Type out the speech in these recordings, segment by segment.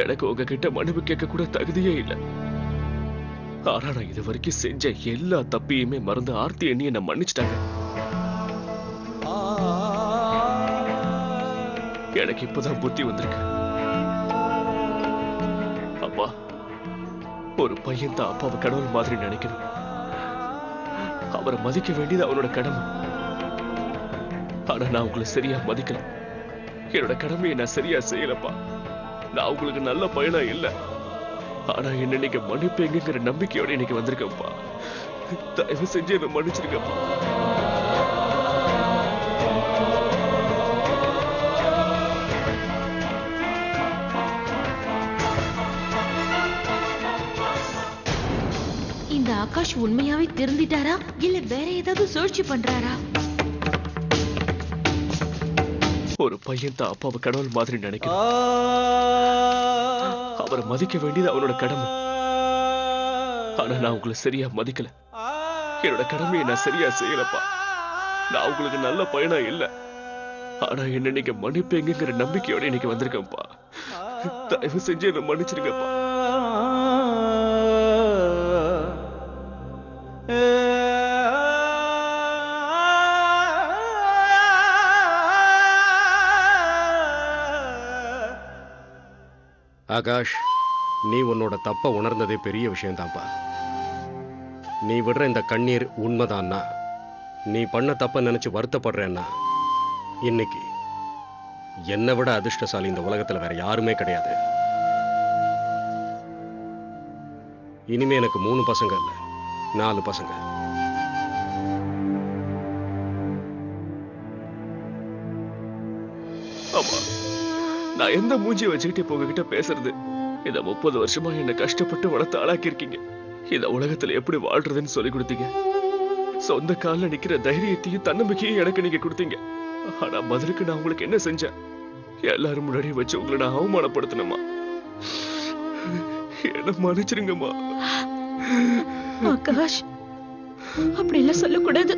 எனக்கு உங்ககிட்ட மன்னிப்பு கேட்க கூட தகுதியே இல்லை. ஆனா நான் இது வரைக்கும் செஞ்ச எல்லா தப்பையுமே மறந்து ஆர்த்தி எண்ணி என்ன மன்னிச்சிட்டாங்க. எனக்கு இப்பதான் புத்தி வந்திருக்கு. அப்பா, ஒரு பையன் தான் அப்பாவை கடவுள் மாதிரி நினைக்கணும். அவரை மதிக்க வேண்டியது அவனோட கடமை. ஆனா நான் உங்களை சரியா மதிக்கல. என்னோட கடமையை நான் சரியா செய்யலப்பா. நான் உங்களுக்கு நல்ல பையனா இல்ல. ஆனா என்ன நீங்க மன்னிப்பீங்கிற நம்பிக்கையோட இன்னைக்கு வந்திருக்கப்பா. தயவு செஞ்சு என்ன மன்னிச்சிருக்கப்பா. இந்த ஆகாஷ் உண்மையாவே திருந்திட்டாரா இல்ல வேற ஏதாவது சூழ்ச்சி பண்றாரா? ஒரு பையன் தான் அப்பாவை கடவுள் மாதிரி நினைக்கணும். அவரை மதிக்க வேண்டியது அவனோட கடமை. ஆனா நான் உங்களை சரியா மதிக்கல. என்னோட கடமையை நான் சரியா செய்யலப்பா. நான் உங்களுக்கு நல்ல பையனா இல்ல. ஆனா என்ன நீங்க மன்னிப்பீங்கிற நம்பிக்கையோட இன்னைக்கு வந்திருக்கப்பா. தயவு செஞ்சு என்ன மன்னிச்சிருக்கப்பா. ஆகாஷ், நீ உன்னோட தப்ப உணர்ந்ததே பெரிய விஷயம்தான்ப்பா. நீ விடுற இந்த கண்ணீர் உண்மைதான்னா, நீ பண்ண தப்ப நினைச்சு வருத்தப்படுறேன்னா, இன்னைக்கு என்னை விட அதிர்ஷ்டசாலி இந்த உலகத்துல வேற யாருமே கிடையாது. இனிமே எனக்கு 3 பசங்க இல்ல, 4 பசங்க. ஆமா, நான் எந்த மூஞ்சியை வச்சுக்கிட்டு இப்ப உங்ககிட்ட பேசுறது? இத 30 வருஷமா என்ன கஷ்டப்பட்டு வளர்த்து ஆளாக்கி இருக்கீங்க. இந்த உலகத்துல எப்படி வாழ்றதுன்னு சொல்லி கொடுத்தீங்க. சொந்த கால்ல நிக்கிற தைரியத்தையும் தன்னம்பிக்கையும் எனக்கு நீங்க கொடுத்தீங்க. ஆனா பதிலுக்கு நான் உங்களுக்கு என்ன செஞ்சேன்? எல்லாரும் முன்னாடி வச்சு உங்களை நான் அவமானப்படுத்தணுமா? என்ன மன்னிச்சிருங்கம்மா. ஆகாஷ், அப்படி எல்லாம் சொல்லக்கூடாது.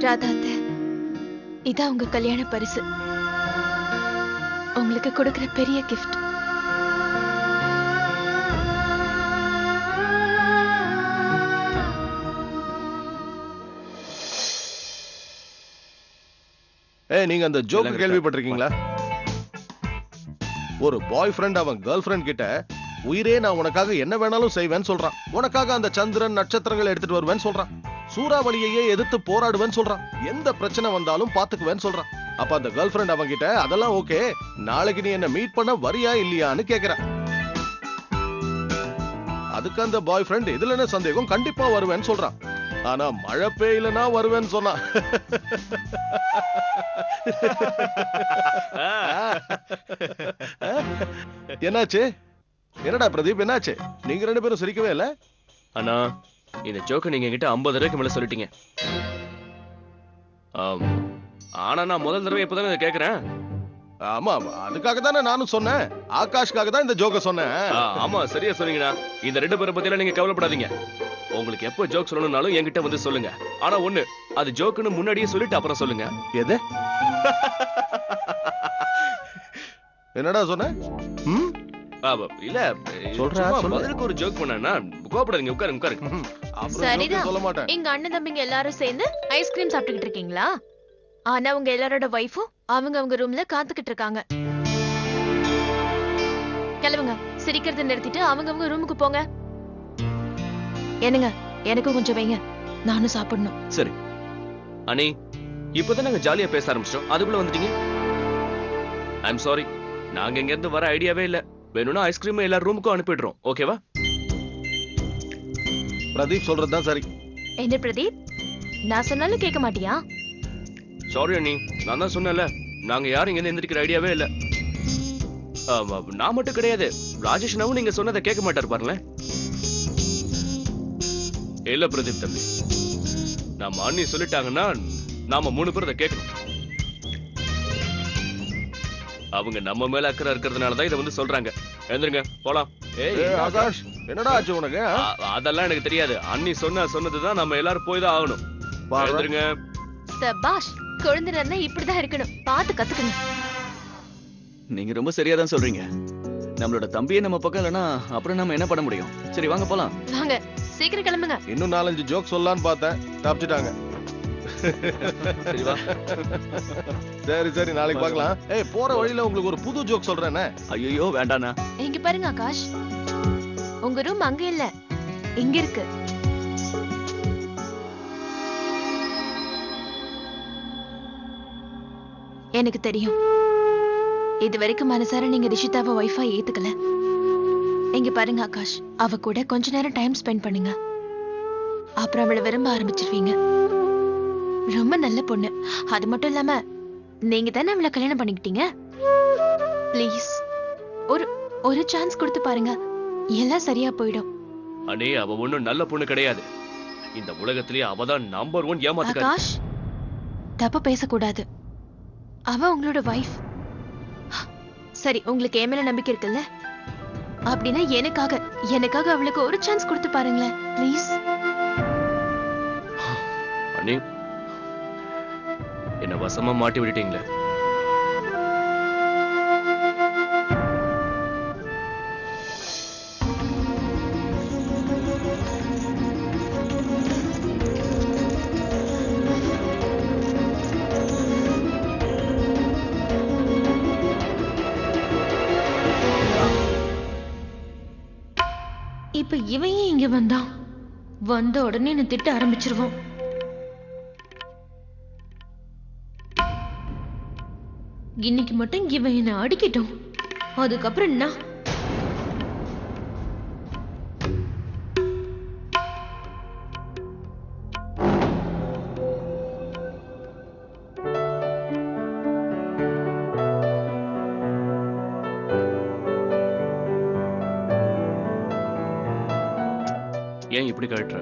ராதாத்த, இதான் உங்க கல்யாண பரிசு. உங்களுக்கு கொடுக்கிற பெரிய கிஃப்ட். நீங்க அந்த ஜோக் கேள்விப்பட்டிருக்கீங்களா? ஒரு பாய் ஃப்ரெண்ட் அவன் கேர்ள் ஃப்ரெண்ட் கிட்ட உயிரே நான் உனக்காக என்ன வேணாலும் செய்வேன்னு சொல்றான். உனக்காக அந்த சந்திரன் நட்சத்திரங்கள் எடுத்துட்டு வருவேன்னு சொல்றான். சூறாவளியையே எதிர்த்து போராடுவேன்னு சொல்றான். எந்த பிரச்சனை வந்தாலும் பாத்துக்குவேன்னு சொல்றான். அப்ப அந்த கேர்ள் ஃப்ரெண்ட் அவங்க கிட்ட அதெல்லாம் ஓகே, நாளைக்கு நீ என்ன மீட் பண்ண வரியா இல்லையான்னு கேக்குறான். அதுக்கு அந்த பாய் ஃப்ரெண்ட் இதுல என்ன சந்தேகம், கண்டிப்பா வருவேன்னு சொல்றான். ஆனா மழை பெய்யலனா வருவேன்னு சொன்னான். என்னாச்சு? என்னடா பிரதீப், என்னாச்சு? நீங்க 2 பேரும் சிரிக்கவே இல்ல. அண்ணா, இந்த ஜோக்க நீங்க என்கிட்ட 50 ரூபாய்க்கு மேல சொல்லிட்டீங்க. ஆனா நான் முதல் தடவை இப்பதானே இதை கேக்குறேன். ஆமா, அதுக்காக தானே நானும் சொன்னேன். ஆகாஷ்காக தான் இந்த ஜோக்க சொன்னேன். ஆமா, சரியா சொன்னீங்கண்ணா. இந்த 2 பேரை பத்தியெல்லாம் நீங்க கவலைப்படாதீங்க. உங்களுக்கு எப்போ ஜோக் சொல்லணும்னாலும் என்கிட்ட வந்து சொல்லுங்க. ஆனா ஒண்ணு, அது ஜோக்குன்னு முன்னாடியே சொல்லிட்டு அப்புறம் சொல்லுங்க. எது? என்னடா சொன்ன? இல்ல சொல்றா, பதிலுக்கு ஒரு ஜோக் பண்ணா கோபப்படாதீங்க. உட்காருங்க. சரிதான். சொல்ல மாட்டேன். எங்க அண்ணன் தம்பிங்க எல்லாரும் சேர்ந்து ஐஸ்கிரீம் சாப்பிட்டுக்கிட்டு இருக்கீங்களா? ஆனா உங்க எல்லாரோட வைஃபும் அவங்க ரூம்ல காத்துக்கிட்டு இருக்காங்க. கிளவுங்க, சிரிக்கிறத நிறுத்திட்டு அவங்க ரூமுக்கு போங்க. என்னங்க, எனக்கும் கொஞ்சம் வைங்க, நானும் சாப்பிடணும். சரி அனி, இப்பதான் நாங்க ஜாலியா பேச ஆரம்பிச்சோம், அதுக்குள்ள வந்துட்டீங்க. ஐம் சாரி, நாங்க இங்க இருந்து வர ஐடியாவே இல்ல. வேணும்னா ஐஸ்கிரீம் எல்லா ரூமுக்கும் அனுப்பிடுறோம், ஓகேவா? பிரதீப் சொல்றதுதான் சரி. என்ன பிரதீப், நான் சொன்னாலும் கேட்க மாட்டியா? சாரி அண்ணி, நான் தான் சொன்னேன்ல, நாங்க யாரும் இங்க எந்திரிக்கிற ஐடியாவே இல்ல. நான் மட்டும் கிடையாது, ராஜேஷ்னாவும் நீங்க சொன்னதை கேட்க மாட்டார் பாருங்களேன். இல்ல பிரதீப் தம்பி, நம்ம அண்ணி சொல்லிட்டாங்கன்னா நாம 3 பேர் அதை கேட்கணும். அவங்க நம்ம மேல அக்கறை இருக்கிறதுனாலதான் இதை வந்து சொல்றாங்க. எழுந்துருங்க, போலாம். ஆகாஷ் என்னடா ஆச்சு உனக்கு அதெல்லாம் எனக்கு தெரியாது. அண்ணி சொன்னதுதான் நம்ம எல்லாரும் போய் தான் ஆகணும். பாருங்க. சபாஷ், குழந்தைன்னா இப்படிதான் இருக்கணும். பார்த்து கத்துக்கணும். நீங்க ரொம்ப சரியா தான் சொல்றீங்க. நம்மளோட தம்பியே நம்ம பக்கம் இல்லைன்னா அப்புறம் நம்ம என்ன பண்ண முடியும்? சரி வாங்க போலாம். வாங்க, சீக்கிரம் கிளம்புங்க. இன்னும் 4-5 ஜோக் சொல்லலான்னு பார்த்தேன், தப்பிச்சிட்டாங்க. சரி வா. சரி நாளைக்கு பார்க்கலாம். போற வழியில உங்களுக்கு ஒரு புது ஜோக் சொல்றேனே. ஐயோ வேண்டாண்ணா. இங்க பாருங்க ஆகாஷ், உங்க ரூம் அங்க இல்ல, இங்க இருக்கு. எனக்கு தெரியும், இது வரைக்கும் மனசார நீங்க ரிஷிதாவை ஒய்ஃபா ஏத்துக்கல. இங்க பாருங்க ஆகாஷ், அவ கூட கொஞ்ச நேரம் டைம் ஸ்பெண்ட் பண்ணுங்க. அப்புறம் அவளை விரும்ப ஆரம்பிச்சிருவீங்க. ரொம்ப நல்ல பொண்ணு. அது மட்டும் இல்லாம நீங்க தானே அவளை கல்யாணம் பண்ணிக்கிட்டீங்க. ப்ளீஸ் ஒரு சான்ஸ் கொடுத்து பாருங்க, எல்லாம் சரியா போயிடும். அண்ணே, அவ ஒண்ணும் நல்ல பொண்ணு கிடையாது. இந்த உலகத்திலேயே அவதான் நம்பர் 1 ஏமாத்துக்காரி. ஆகாஷ், தப்பா பேசக்கூடாது. அவ உங்களோட வைஃப். சரி, உங்களுக்கு என் மேல நம்பிக்கை இருக்குல்ல? அப்படின்னா எனக்காக அவளுக்கு ஒரு சான்ஸ் கொடுத்து பாருங்களேன் ப்ளீஸ். அண்ணே, என்ன வசமா மாட்டி விட்டுட்டீங்களே. இப்ப இவன் ஏன் இங்க வந்தான்? வந்த உடனே என்ன திட்ட ஆரம்பிச்சிருவான். இன்னைக்கு மட்டும் இவன் என்ன அடிக்கட்டும், அதுக்கப்புறம் என்ன? ஏன் இப்படி கழட்டுற?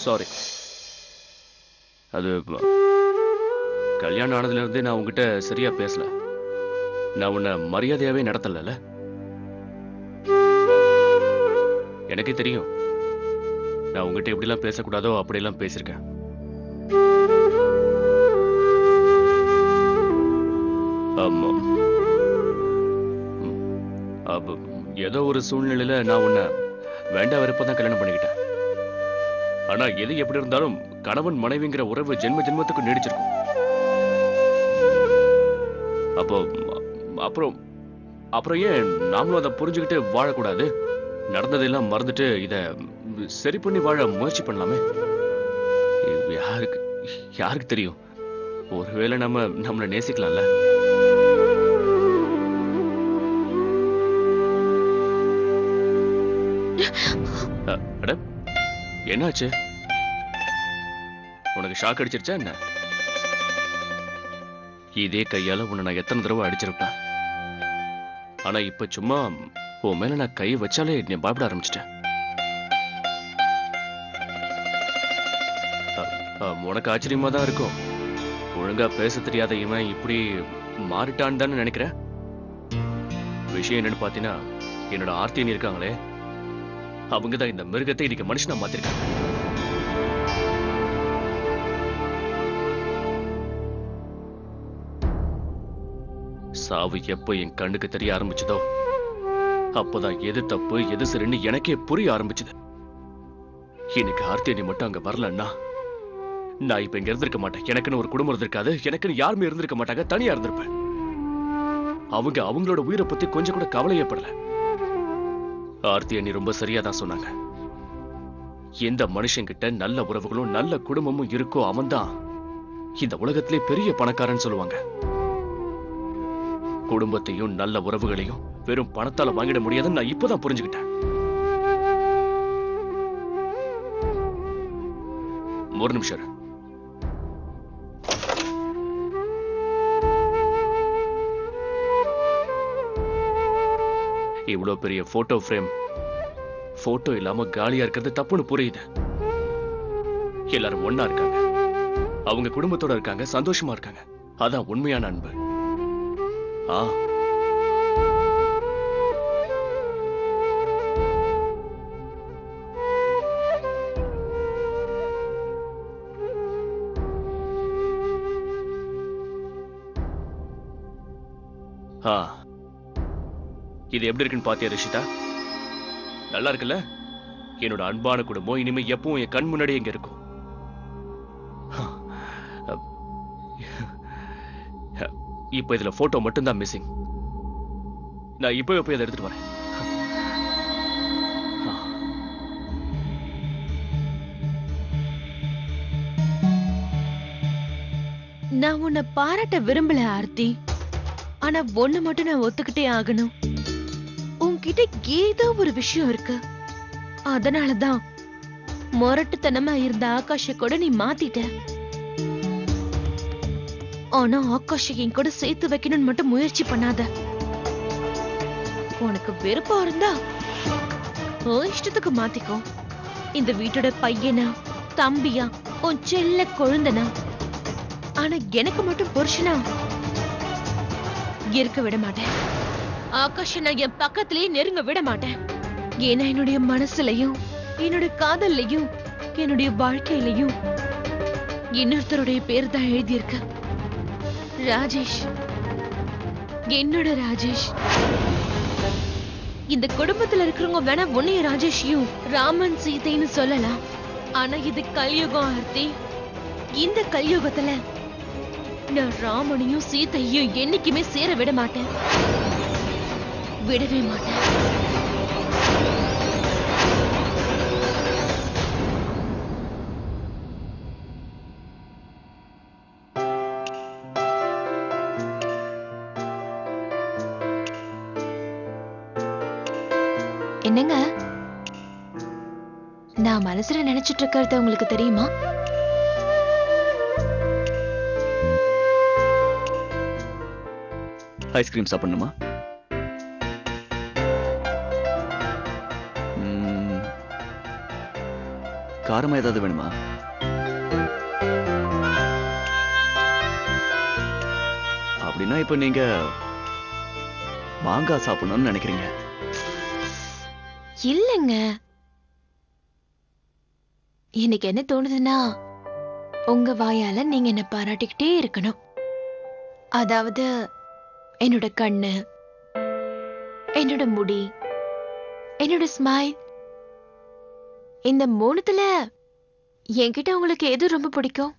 சாரி. அது கல்யாணம் ஆனதுல இருந்தே நான் உங்ககிட்ட சரியா பேசல. நான் உன்னை மரியாதையாவே நடத்தல. எனக்கே தெரியும் நான் உங்ககிட்ட எப்படிலாம் பேசக்கூடாதோ அப்படியெல்லாம் பேசியிருக்கேன். ஆமா, ஏதோ ஒரு சூழ்நிலையில நான் உன்னை வேண்டா வெறுப்பதான் கல்யாணம் பண்ணிக்கிட்டேன். ஆனா எது எப்படி இருந்தாலும் கணவன் மனைவிங்கிற உறவு ஜென்ம ஜென்மத்துக்கு நீடிச்சிருக்கும். அப்போ அப்புறம் அப்புறம் ஏன் நாமளும் அதை புரிஞ்சுக்கிட்டு வாழக்கூடாது? நடந்ததெல்லாம் மறந்துட்டு இத சரி பண்ணி வாழ முயற்சி பண்ணலாமே. யாருக்கு தெரியும், ஒருவேளை நம்மள நேசிக்கலாம்ல. அட, என்னாச்சு? உனக்கு ஷாக் அடிச்சிருச்சா என்ன? இதே கையால உன்னை நான் எத்தனை தடவை அடிச்சிருப்பேன். ஆனா இப்ப சும்மா உன் மேல நான் கை வச்சாலே நீ பயப்பட ஆரம்பிச்சிட்டேன். உனக்கு ஆச்சரியமா தான் இருக்கும். ஒழுங்கா பேச தெரியாத இவன் இப்படி மாறிட்டான்னு தானே நினைக்கிற? விஷயம் என்னன்னு பாத்தீங்கன்னா, என்னோட ஆர்த்தியன் இருக்காங்களே, அவங்கதான் இந்த மிருகத்தை இன்னைக்கு மனுஷனா மாத்திருக்காங்க. சாவு எப்ப என் கண்ணுக்கு தெரிய ஆரம்பிச்சதோ அப்பதான் எது தப்பு எது சரின்னு எனக்கே புரிய ஆரம்பிச்சது. இன்னைக்கு ஆர்த்தியனை மட்டும் அங்க வரலன்னா நான் இப்ப இங்க இருந்திருக்க மாட்டேன். எனக்குன்னு ஒரு குடும்பம் இருந்திருக்காது, எனக்குன்னு யாருமே இருந்திருக்க மாட்டாங்க, தனியா இருந்திருப்பேன். அவங்களோட உயிரை பத்தி கொஞ்சம் கூட கவலையப்படல. ஆர்த்தியனை ரொம்ப சரியா தான் சொன்னாங்க. எந்த மனுஷங்கிட்ட நல்ல உறவுகளும் நல்ல குடும்பமும் இருக்கோ அவன்தான் இந்த உலகத்திலே பெரிய பணக்காரன் சொல்லுவாங்க. குடும்பத்தையும் நல்ல உறவுகளையும் வெறும் பணத்தால வாங்கிட முடியாதுன்னு நான் இப்பதான் புரிஞ்சுக்கிட்டேன். ஒரு நிமிஷம். இவ்வளவு பெரிய போட்டோ ஃப்ரேம் போட்டோ இல்லாம காலியா இருக்கிறது தப்புன்னு புரியுது. எல்லாரும் ஒண்ணா இருக்காங்க, அவங்க குடும்பத்தோட இருக்காங்க, சந்தோஷமா இருக்காங்க. அதான் உண்மையான அன்பு. ஆ, ஆ, இது எப்படி இருக்குன்னு பாத்தியா ரிஷிதா? நல்லா இருக்குல்ல? என்னோட அன்பான குடும்பம் இனிமே எப்பவும் என் கண் முன்னாடி எங்க இருக்கும். இப்ப இதுல போட்டோ மட்டும்தான் மிஸ்ஸிங். நான் இப்பவே போய் அதை எடுத்துட்டு வரேன். நான் உன்னை பாராட்ட விரும்பல ஆர்த்தி. ஆனா ஒண்ணு மட்டும் நான் ஒத்துக்கிட்டே ஆகணும். உன்கிட்ட ஏதோ ஒரு விஷயம் இருக்கு. அதனாலதான் முரட்டுத்தனமா இருந்த ஆகாஷ கூட நீ மாத்திட்ட. ஆனா ஆகாஷ என் கூட சேர்த்து வைக்கணும்னு மட்டும் முயற்சி பண்ணாத. உனக்கு விருப்பம் இருந்தா உன் இஷ்டத்துக்கு மாத்திக்கோ. இந்த வீட்டோட பையனா தம்பியா உன் செல்ல கொழுந்தனா. ஆனா எனக்கு மட்டும் புருஷனா இருக்க விட மாட்டேன். ஆகாஷ நான் என் பக்கத்திலேயே நெருங்க விட மாட்டேன். ஏன்னா என்னுடைய மனசுலயும் என்னோட காதல்லையும் என்னுடைய வாழ்க்கையிலையும் இன்னொருத்தருடைய பேர் தான் எழுதியிருக்கு. ராஜேஷ், என்னோட ராஜேஷ். இந்த குடும்பத்துல இருக்கிறவங்க வேணா உன்னைய ராஜேஷையும் ராமன் சீதைன்னு சொல்லலாம். ஆனா இது கலியுகம் ஆர்த்தி. இந்த கலியுகத்துல நான் ராமனையும் சீதையும் என்னைக்குமே சேர விட மாட்டேன். விடவே மாட்டேன். என்னங்க, நான் மனசுல நினைச்சிட்டு இருக்கிறது உங்களுக்கு தெரியுமா? ஐஸ்கிரீம் சாப்பிடணுமா? காரமா ஏதாவது வேணுமா? அப்படின்னா இப்ப நீங்க மாங்காய் சாப்பிடணும்னு நினைக்கிறீங்க? இல்லங்க, எனக்கு என்ன தோணுதுன்னா உங்க வாயால நீங்க என்ன பாராட்டிக்கிட்டே இருக்கணும். அதாவது என்னோட கண்ணு, என்னோட முடி, என்னோட ஸ்மைல், இந்த மூணுத்துல என்கிட்ட உங்களுக்கு எது ரொம்ப பிடிக்கும்?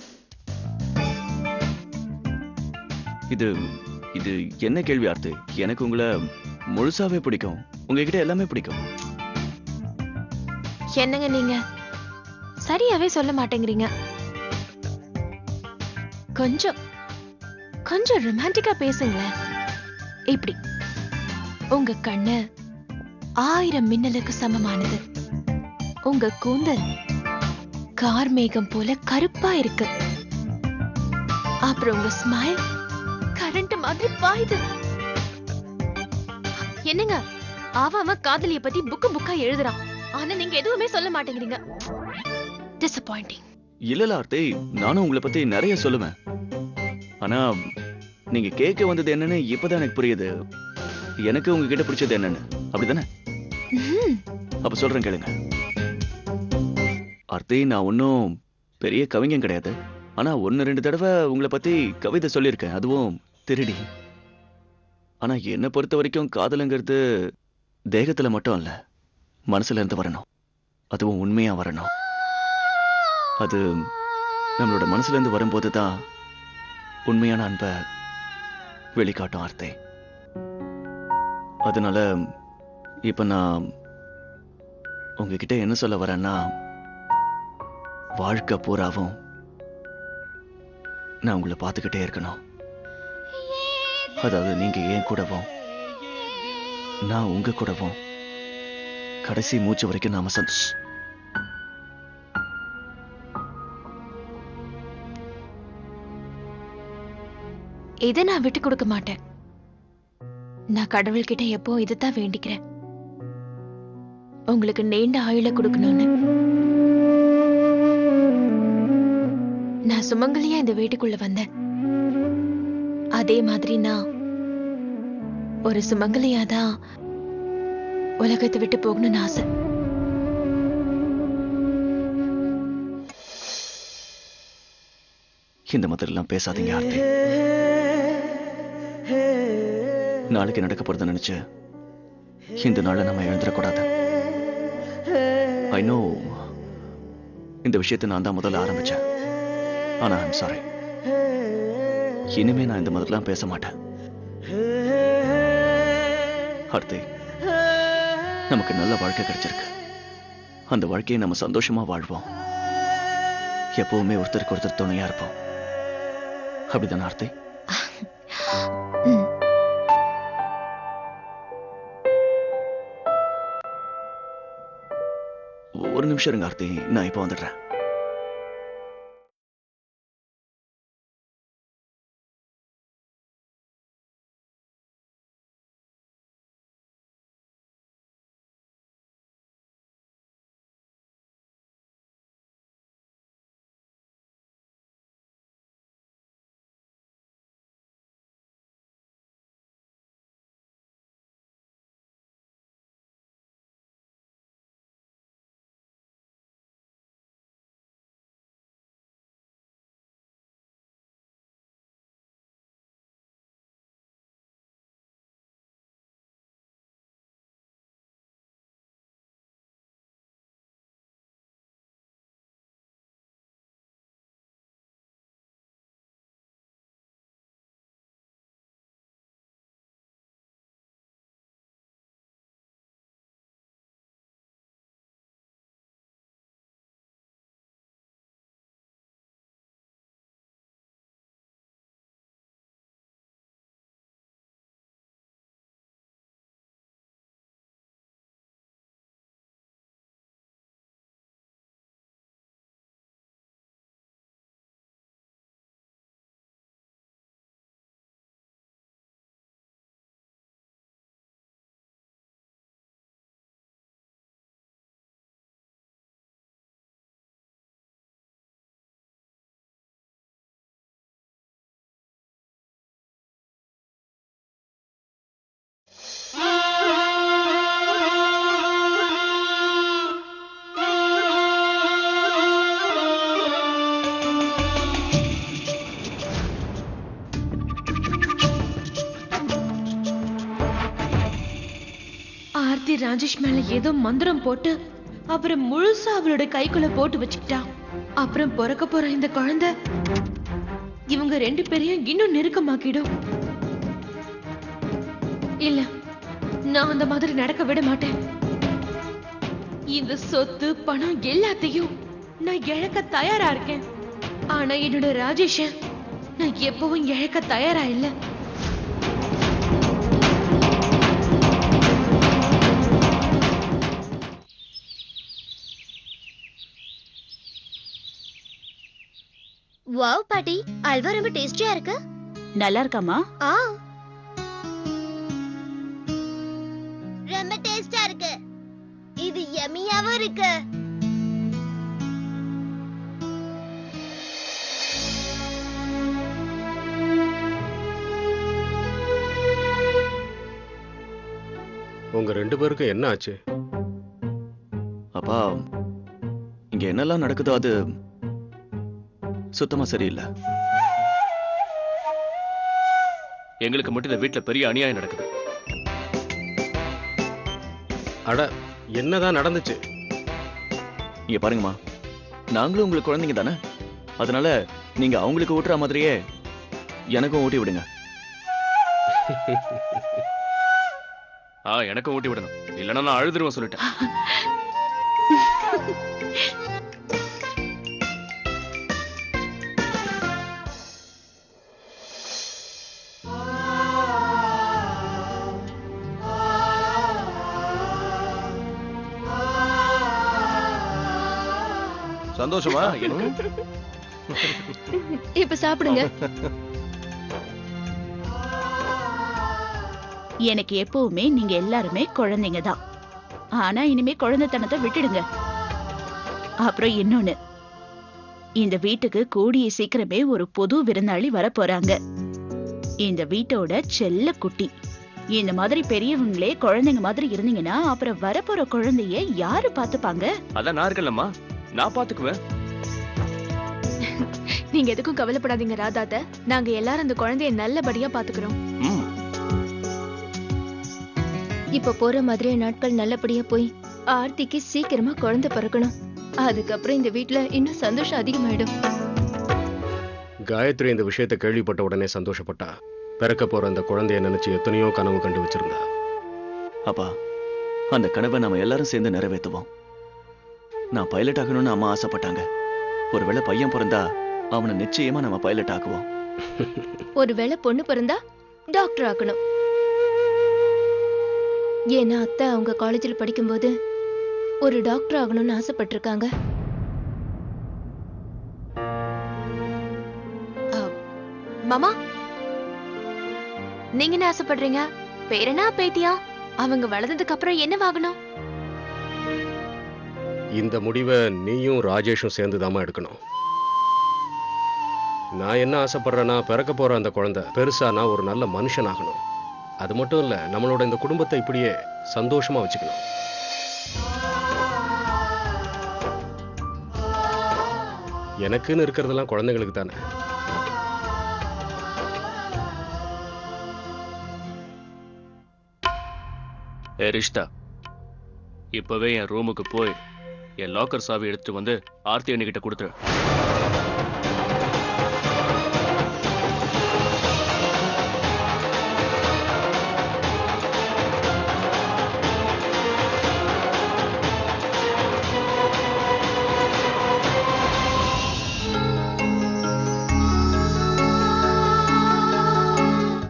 இது இது என்ன கேள்வி ஆர்த்தி? எனக்கு உங்களை முழுசாவே பிடிக்கும். உங்ககிட்ட எல்லாமே பிடிக்கும். என்னங்க நீங்க சரியாவே சொல்ல மாட்டேங்கிறீங்க. கொஞ்சம் கொஞ்சம் ரொமான்டிக்கா பேசுங்களேன். இப்படி உங்க கண்ணு 1000 மின்னலுக்கு சமமானது. உங்க கூந்தல் கார்மேகம் போல கருப்பா இருக்கு. அப்புறம் உங்க ஸ்மைல் கரண்ட் மாதிரி பாயுது. என்னங்க, அவன் காதலிய பத்தி புக்கா எழுதுறான். ஆனா நீங்க எதுவுமே சொல்ல மாட்டேங்கிறீங்க. டிசப்பாயிண்டிங். இல்ல ஆர்த்தி, நானும் உங்களை பத்தி நிறைய சொல்லுவேன். ஆனா நீங்க கேட்க வந்தது என்னன்னு இப்பதான் எனக்கு புரியுது. எனக்கு உங்ககிட்ட பிடிச்சது என்னன்னு. அப்படிதானே? அப்ப சொல்றேன் கேளுங்க. ஆர்த்தி, நான் ஒன்னும் பெரிய கவிஞன் கிடையாது. ஆனா 1-2 தடவை உங்களை பத்தி கவிதை சொல்லியிருக்கேன், அதுவும் திருடி. ஆனா என்னை பொறுத்த வரைக்கும் காதலுங்கிறது தேகத்துல மட்டும் இல்ல, மனசுல இருந்து வரணும். அதுவும் உண்மையா வரணும். அது நம்மளோட மனசுல இருந்து வரும்போதுதான் உண்மையான அன்பை வெளிக்காட்டும் ஆர்த்தி. அதனால இப்ப நான் உங்ககிட்ட என்ன சொல்ல வரேன்னா, வாழ்க்கை பூராவும் நான் உங்களை பார்த்துக்கிட்டே இருக்கணும். அதாவது நீங்க ஏன் கூடவும் நான் உங்க கூடவும் கடைசி மூச்சு வரைக்கும் நாம இதை நான் விட்டு கொடுக்க மாட்டேன். நான் கடவுள்கிட்ட எப்போ இதைத்தான் வேண்டிக்கிறேன். உங்களுக்கு நீண்ட ஆயுள கொடுக்கணும்னு. நான் சுமங்கலியா இந்த வீட்டுக்குள்ள வந்தேன். அதே மாதிரி நான் ஒரு சுமங்கலியாதான் உலகத்தை விட்டு போகணும்னு ஆசை. இந்த மாதிரிலாம் பேசாதீங்க ஆர்த்தி. நாளைக்கு நடக்க போறத நினைச்சு இந்த நாளை நம்ம எழுந்துடக்கூடாது. ஐ நோ இந்த விஷயத்தை நான் தான் முதல்ல ஆரம்பிச்சேன். ஆனா ஐம் சாரி. இனிமே நான் இந்த மாதிரிலாம் பேச மாட்டேன். ஆர்த்தி, நமக்கு நல்ல வாழ்க்கை கிடைச்சிருக்கு. அந்த வாழ்க்கையை நம்ம சந்தோஷமா வாழ்வோம். எப்பவுமே ஒருத்தருக்கு ஒருத்தர் துணையா இருப்போம். அப்படிதானே ஆர்த்தி? ஒரு நிமிஷம் இருங்க ஆர்த்தி, நான் இப்ப வந்துடுறேன். ஆர்த்தி ராஜேஷ் மேல ஏதோ மந்திரம் போட்டு அப்புறம் முழுசா அவளோட கைக்குள்ள போட்டு வச்சுக்கிட்டா. அப்புறம் பிறக்க போற இந்த குழந்தை இவங்க 2 பேரையும் இன்னும் நெருக்கமாக்கிடும். இல்ல, நான் அந்த மாதிரி நடக்க விட மாட்டேன். இந்த சொத்து பணம் எல்லாத்தையும் நான் இழக்க தயாரா இருக்கேன். ஆனா என்னோட ராஜேஷ நான் எப்பவும் இழக்க தயாரா இல்ல. வாவ் பாட்டி, அல்வா ரொம்ப டேஸ்டியா இருக்கு. நல்லா இருக்காமா? ஆ, ரொம்ப டேஸ்டா இருக்கு. இது யம்மியாவும் இருக்கு. உங்க 2 பேருக்கும் என்ன ஆச்சு? அப்பா, இங்க என்னெல்லாம் நடக்குதோ அது சுத்தமா சரியில்லை. எங்களுக்கு மட்டும் இந்த வீட்டுல பெரிய அநியாயம் நடக்குது. அட, என்னதான் நடந்துச்சு? இங்க பாருங்கம்மா, நாங்களும் உங்களுக்கு குழந்தைங்க தானே. அதனால நீங்க அவங்களுக்கு ஊட்டுற மாதிரியே எனக்கும் ஊட்டி விடுங்க. எனக்கும் ஊட்டி விடணும், இல்லைன்னா நான் அழுதுருவேன் சொல்லிட்டேன். சந்தோஷமா? இப்ப சாப்பிடுங்க. எனக்கு எப்பவுமே நீங்க எல்லாருமே குழந்தைங்க தான். ஆனா இனிமே குழந்தைத்தனத்தை விட்டுடுங்க. அப்புறம் இன்னொன்னு, இந்த வீட்டுக்கு கூடிய சீக்கிரமே ஒரு புது விருந்தாளி வரப்போறாங்க. இந்த வீட்டோட செல்ல குட்டி. இந்த மாதிரி பெரியவங்களே குழந்தைங்க மாதிரி இருந்தீங்கன்னா அப்புறம் வரப்போற குழந்தைய யாரு பாத்துப்பாங்க? அதான் நான் இருக்கலம்மா, நான் பாத்துக்குவேன். நீங்க எதுக்கும் கவலைப்படாதீங்க ராதாத்த. நாங்க எல்லாரும் அந்த குழந்தைய நல்லபடியா பாத்துக்கிறோம். ம். இப்ப போற மாதிரியே நாட்கள் நல்லபடியா போய் ஆர்த்திக்கு சீக்கிரமா குழந்தை பிறக்கணும். அதுக்கப்புறம் இந்த வீட்ல இன்னும் சந்தோஷம் அதிகமாயிடும். காயத்ரி இந்த விஷயத்தை கேள்விப்பட்ட உடனே சந்தோஷப்பட்டா. பிறக்க போற அந்த குழந்தைய நினைச்சு எத்தனையோ கனவு கண்டு வச்சிருந்தா. அப்பா, அந்த கனவை நாம எல்லாரும் சேர்ந்து நிறைவேற்றுவோம். நான் பைலட் ஆகணும்னு அம்மா ஆசைப்பட்டாங்க. ஒருவேளை பையன் பிறந்தா அவனை நிச்சயமா நம்ம பைலட் ஆக்குவோம். ஒருவேளை பொண்ணு பிறந்தா டாக்டர் ஆக்கணும். ஏன்னா அத்தை அவங்க காலேஜில் படிக்கும்போது ஒரு டாக்டர் ஆகணும்னு ஆசைப்பட்டிருக்காங்க. மாமா, நீங்க என்ன ஆசைப்படுறீங்க? பேரனா பேத்தியா? அவங்க வளர்ந்ததுக்கு அப்புறம் என்னவாகணும்? இந்த முடிவை நீயும் ராஜேஷும் சேர்ந்துதாம்மா எடுக்கணும். நான் என்ன ஆசைப்படுறேன்னா, பிறக்க போற அந்த குழந்தை பெருசானா ஒரு நல்ல மனுஷன் ஆகணும். அது மட்டும் இல்ல, நம்மளோட இந்த குடும்பத்தை இப்படியே சந்தோஷமா வச்சுக்கணும். எனக்குன்னு இருக்கிறதெல்லாம் குழந்தைங்களுக்கு தானே. ஏ ரிஷ்தா, இப்பவே என் ரூமுக்கு போய் என் லாக்கர் சாவி எடுத்துட்டு வந்து ஆர்த்தி அண்ணிக்கிட்ட கொடுத்துரு.